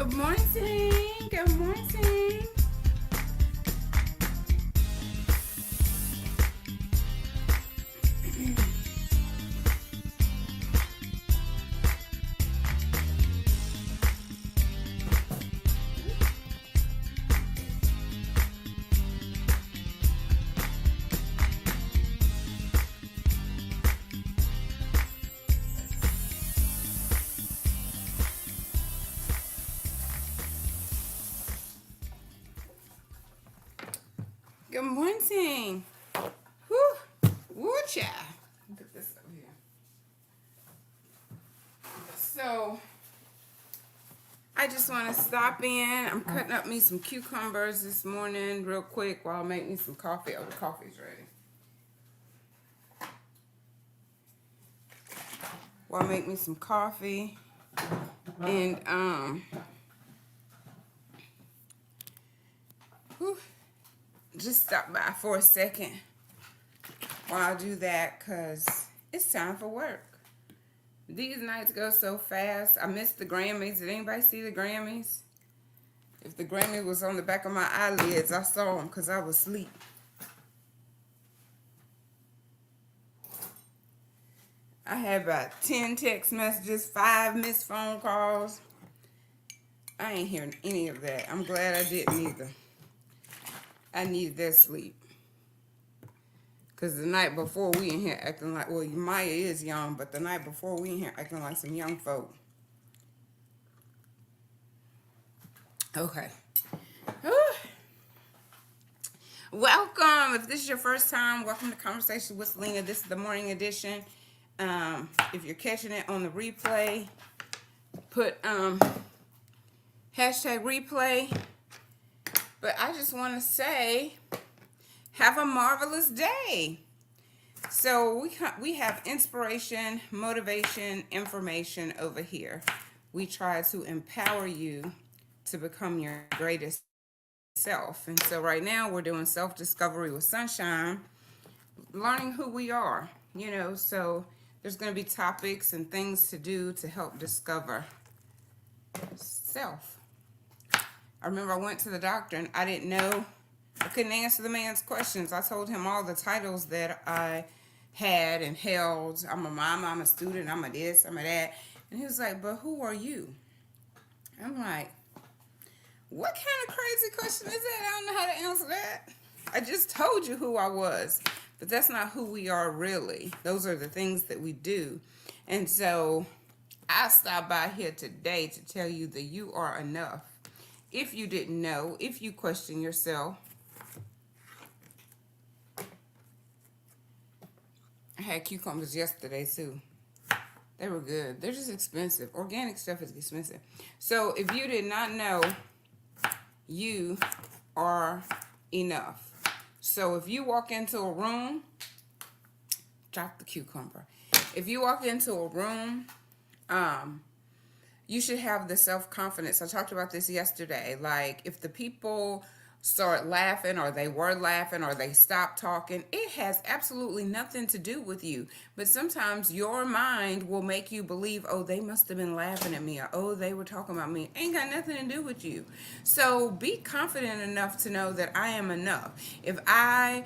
Good morning. Good morning. Good morning. Woo. Woo, child. Put this over here. So, I just want to stop in. I'm cutting up me some cucumbers this morning real quick while I make me some coffee. Oh, the coffee's ready. While I make me some coffee. And, whew, just stop by for a second while I do that because it's time for work. These nights go so fast. I missed the Grammys. Did anybody see the Grammys? If the Grammy was on the back of my eyelids, I saw them because I was asleep. I had about 10 text messages, 5 missed phone calls. I ain't hearing any of that. I'm glad I didn't either. I needed that sleep. Because the night before we in here acting like, well, Maya is young, but the night before we in here acting like some young folk. Okay. Welcome. If this is your first time, welcome to Conversation with Celena. This is the morning edition. If you're catching it on the replay, put hashtag replay. But I just want to say, have a marvelous day. So we have inspiration, motivation, information over here. We try to empower you to become your greatest self. And so right now we're doing self-discovery with Sunshine, learning who we are, so there's going to be topics and things to do to help discover self. I remember I went to the doctor and I didn't know, I couldn't answer the man's questions. I told him all the titles that I had and held. I'm a mom, I'm a student, I'm a this, I'm a that. And he was like, but who are you? I'm like, what kind of crazy question is that? I don't know how to answer that. I just told you who I was, but that's not who we are really. Those are the things that we do. And so I stopped by here today to tell you that you are enough. If you didn't know, if you question yourself, I had cucumbers yesterday too. They were good. They're just expensive. Organic stuff is expensive. So if you did not know, you are enough. So if you walk into a room, drop the cucumber. If you walk into a room, you should have the self-confidence. I talked about this yesterday. Like, if the people start laughing or they were laughing or they stopped talking, it has absolutely nothing to do with you. But sometimes your mind will make you believe, oh, they must have been laughing at me, or oh, they were talking about me. Ain't got nothing to do with you. So be confident enough to know that I am enough. If I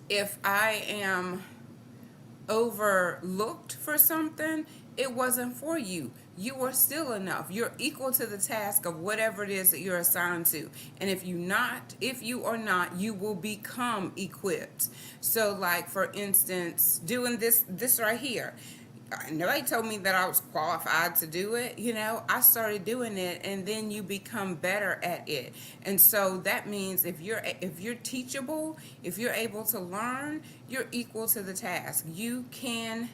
am overlooked for something, it wasn't for you. You are still enough. You're equal to the task of whatever it is that you're assigned to. And if you are not, you will become equipped. So like, for instance, doing this right here. Nobody told me that I was qualified to do it. I started doing it, and then you become better at it. And so that means if you're teachable, if you're able to learn, you're equal to the task. You can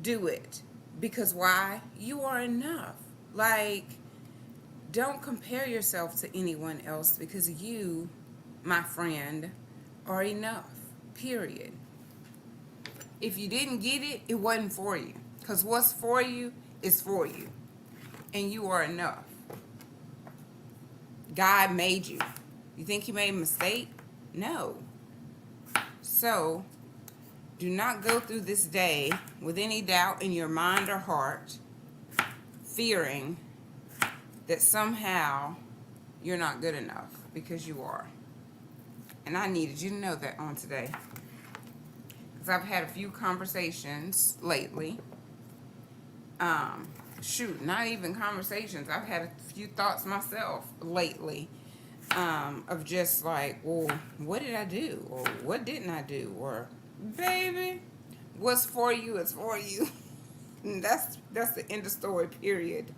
do it. Because why? You are enough. Like, don't compare yourself to anyone else, because you, my friend, are enough. Period. If you didn't get it, it wasn't for you. Because what's for you is for you. And you are enough. God made you. You think he made a mistake? No. So, do not go through this day with any doubt in your mind or heart. fearing that somehow you're not good enough, because you are. And I needed you to know that on today. Because I've had a few conversations lately. Shoot, not even conversations. I've had a few thoughts myself lately. Of just like, well, what did I do? Or what didn't I do? Or, baby, what's for you is for you. And that's the end of story, period.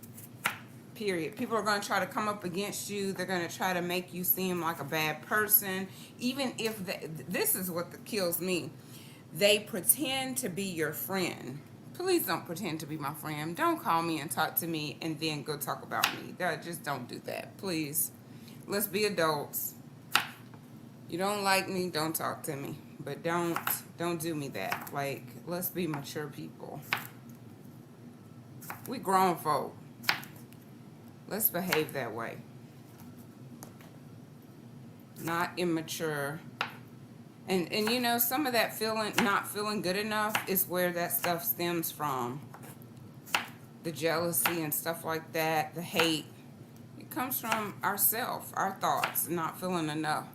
Period. People are going to try to come up against you. They're going to try to make you seem like a bad person. Even if this is what kills me. They pretend to be your friend. Please don't pretend to be my friend. Don't call me and talk to me and then go talk about me. Just don't do that, please. Let's be adults. You don't like me, don't talk to me. But don't do me that. Like, let's be mature people. We grown folk. Let's behave that way. Not immature. And you know, some of that not feeling good enough is where that stuff stems from. The jealousy and stuff like that, the hate. It comes from ourselves, our thoughts, not feeling enough.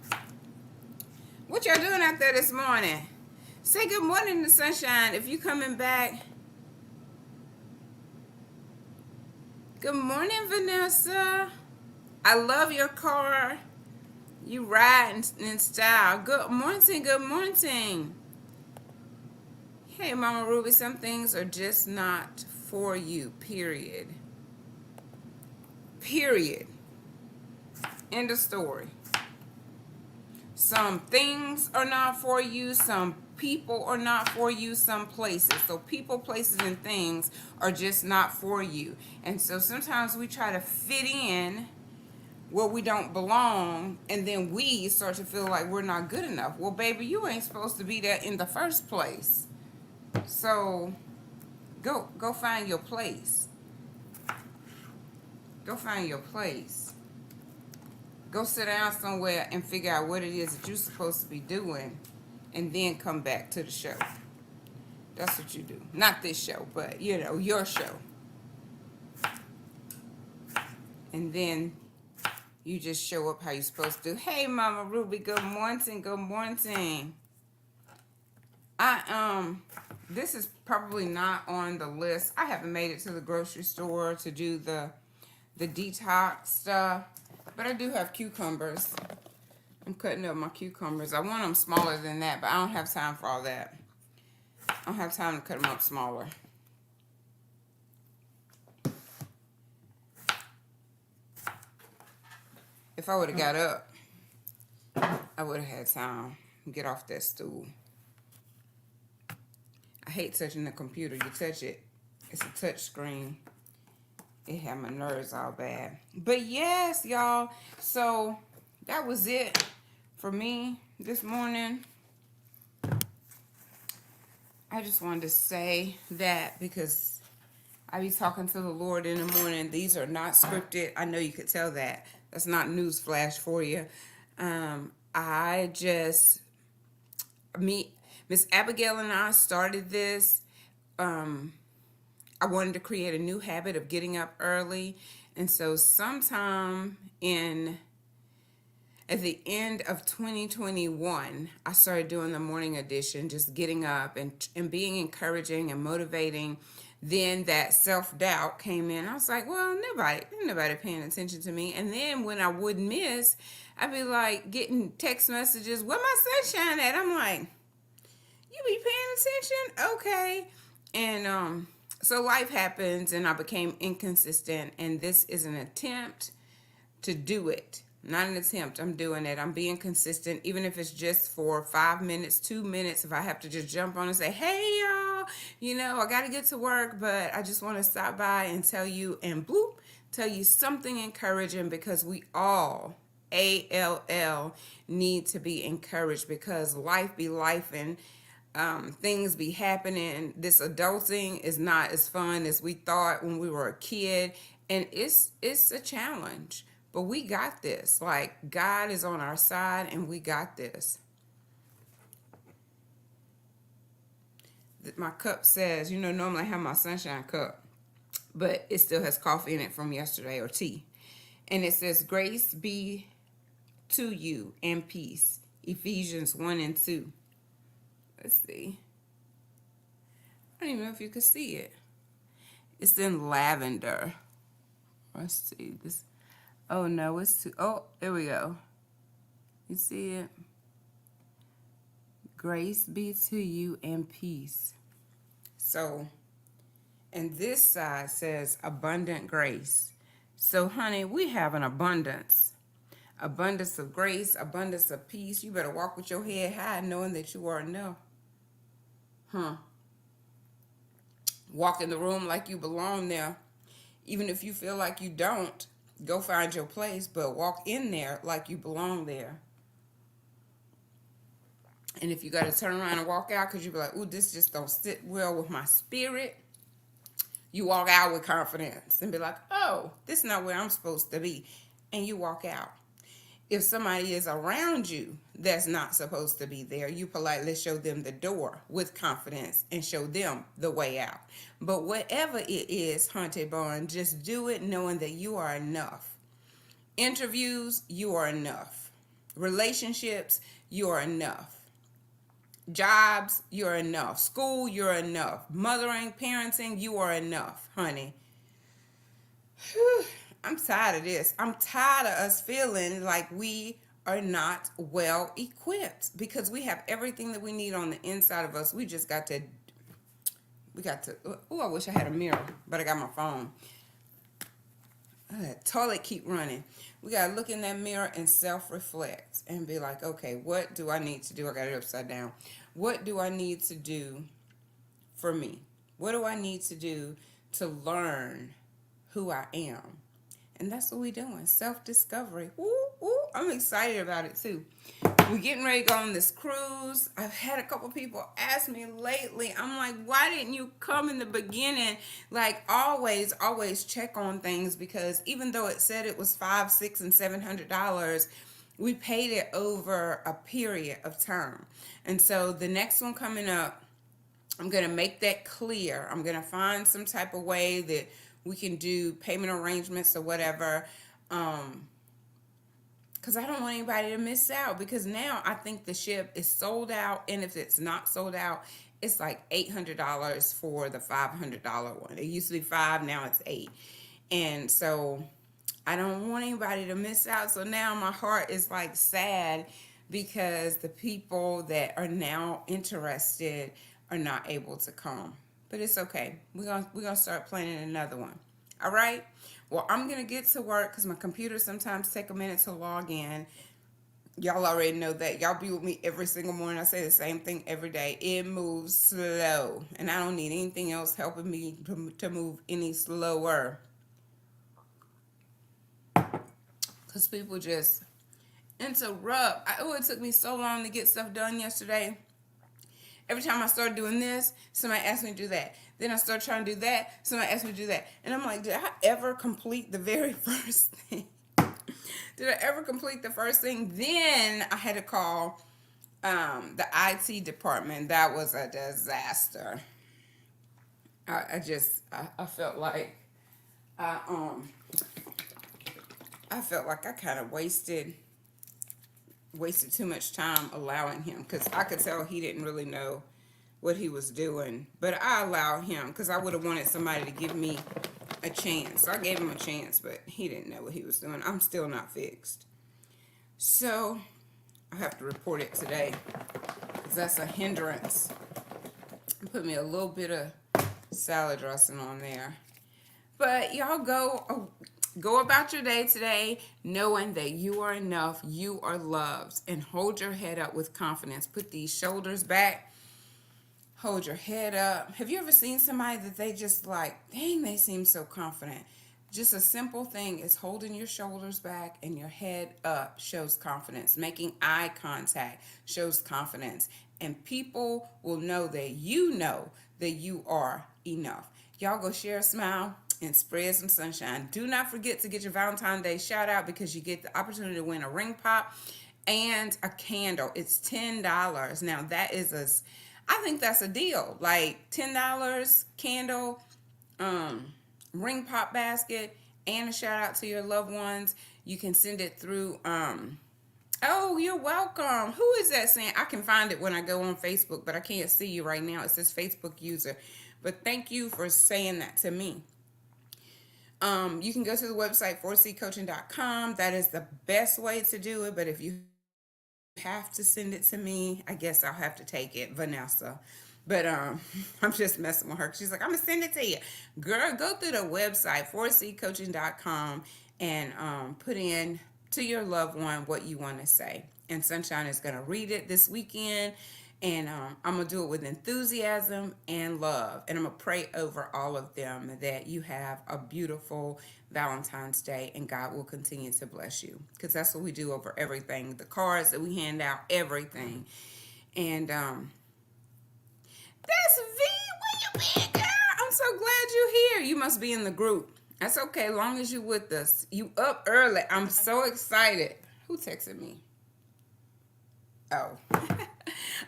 What y'all doing out there this morning? Say good morning to sunshine if you coming back. Good morning, Vanessa. I love your car. You ride in style. Good morning, good morning. Hey, Mama Ruby, some things are just not for you, period. Period. End of story. Some things are not for you. Some people are not for you. Some places. So people, places, and things are just not for you. And so sometimes we try to fit in where we don't belong, and then we start to feel like we're not good enough. Well, baby, you ain't supposed to be there in the first place. So go find your place. Go find your place. Go sit down somewhere and figure out what it is that you're supposed to be doing, and then come back to the show. That's what you do. Not this show, but, you know, your show. And then you just show up how you're supposed to. Hey, Mama Ruby, good morning, good morning. This is probably not on the list. I haven't made it to the grocery store to do the detox stuff, but I do have cucumbers. I'm cutting up my cucumbers. I want them smaller than that, but I don't have time for all that. I don't have time to cut them up smaller. If I would have got up, I would have had time to get off that stool. I hate touching the computer. You touch it, it's a touch screen. It had my nerves all bad. But yes, y'all. So that was it for me this morning. I just wanted to say that because I be talking to the Lord in the morning. These are not scripted. I know you could tell that. That's not news flash for you. Miss Abigail and I started this. I wanted to create a new habit of getting up early. And so sometime at the end of 2021, I started doing the morning edition, just getting up and being encouraging and motivating. Then that self-doubt came in. I was like, well, nobody paying attention to me. And then when I would miss, I'd be like getting text messages, where my sunshine at? I'm like, you be paying attention? Okay. And so life happens and I became inconsistent. And this is an attempt to do it. Not an attempt. I'm doing it. I'm being consistent, even if it's just for 5 minutes, 2 minutes. If I have to just jump on and say, hey, y'all, you know, I got to get to work, but I just want to stop by and tell you and bloop, tell you something encouraging, because we all, ALL, need to be encouraged, because life be life and things be happening. This adulting is not as fun as we thought when we were a kid, and it's a challenge. But we got this. Like, God is on our side, and we got this. My cup says, you know, normally I have my sunshine cup, but it still has coffee in it from yesterday, or tea. And it says, grace be to you and peace. Ephesians 1 and 2. Let's see. I don't even know if you could see it. It's in lavender. Let's see this. Oh no, it's too. Oh, there we go. You see it? Grace be to you and peace. So, and this side says abundant grace. So, honey, we have an abundance. Abundance of grace, abundance of peace. You better walk with your head high knowing that you are enough. Walk in the room like you belong there. Even if you feel like you don't, go find your place, but walk in there like you belong there. And if you got to turn around and walk out because you be like, ooh, this just don't sit well with my spirit, you walk out with confidence and be like, oh, this is not where I'm supposed to be. And you walk out. If somebody is around you that's not supposed to be there, you politely show them the door with confidence and show them the way out. But whatever it is, Haunted Barn, just do it knowing that you are enough. Interviews, you are enough. Relationships, you are enough. Jobs, you're enough. School, you're enough. Mothering, parenting, you are enough, honey. Whew. I'm tired of this. I'm tired of us feeling like we are not well equipped because we have everything that we need on the inside of us. We got to, oh, I wish I had a mirror, but I got my phone. Toilet keep running. We got to look in that mirror and self-reflect and be like, okay, what do I need to do? I got it upside down. What do I need to do for me? What do I need to do to learn who I am? And that's what we're doing, self-discovery. Woo, woo. I'm excited about it too. We're getting ready to go on this cruise. I've had a couple people ask me lately, I'm like, why didn't you come in the beginning? Like always check on things, because even though it said it was $500, $600, and $700, we paid it over a period of time. And so the next one coming up, I'm going to make that clear. I'm going to find some type of way that we can do payment arrangements or whatever, because I don't want anybody to miss out, because now I think the ship is sold out, and if it's not sold out, it's like $800 for the $500 one. It used to be $5, now it's $8. And so I don't want anybody to miss out. So now my heart is like sad because the people that are now interested are not able to come. But it's okay. We're gonna start planning another one. All right? Well, I'm going to get to work because my computer sometimes take a minute to log in. Y'all already know that. Y'all be with me every single morning. I say the same thing every day. It moves slow. And I don't need anything else helping me to move any slower. Because people just interrupt. It took me so long to get stuff done yesterday. Every time I started doing this, somebody asked me to do that. Then I started trying to do that. Somebody asked me to do that. And I'm like, did I ever complete the very first thing? Did I ever complete the first thing? Then I had to call the IT department. That was a disaster. I felt like I felt like I kind of wasted too much time allowing him, because I could tell he didn't really know what he was doing, but I allowed him because I would have wanted somebody to give me a chance. So I gave him a chance, but he didn't know what he was doing. I'm still not fixed, so I have to report it today because that's a hindrance. Put me a little bit of salad dressing on there. But y'all go about your day today knowing that you are enough, you are loved, and hold your head up with confidence. Put these shoulders back. Hold your head up. Have you ever seen somebody that they just like, dang, they seem so confident? Just a simple thing is holding your shoulders back and your head up shows confidence. Making eye contact shows confidence. And people will know that you are enough. Y'all go share a smile and spread some sunshine. Do not forget to get your Valentine's Day shout out, because you get the opportunity to win a ring pop and a candle. It's $10. Now that is I think that's a deal. Like $10 candle. ring pop basket and a shout out to your loved ones. You can send it through. Oh, you're welcome. Who is that saying? I can find it when I go on Facebook, but I can't see you right now. It says Facebook user. But thank you for saying that to me. You can go to the website 4ccoaching.com. That is the best way to do it. But if you have to send it to me, I guess I'll have to take it, Vanessa. But I'm just messing with her. She's like, I'm gonna send it to you. Girl, go through the website, 4ccoaching.com, and put in to your loved one what you want to say. And Sunshine is gonna read it this weekend. And I'm going to do it with enthusiasm and love. And I'm going to pray over all of them that you have a beautiful Valentine's Day and God will continue to bless you. Because that's what we do over everything. The cards that we hand out, everything. And that's V. Where you been, girl? I'm so glad you're here. You must be in the group. That's okay, as long as you're with us. You up early. I'm so excited. Who texted me? Oh.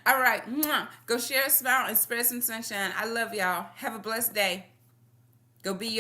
All right. Go share a smile and spread some sunshine. I love y'all. Have a blessed day. Go be your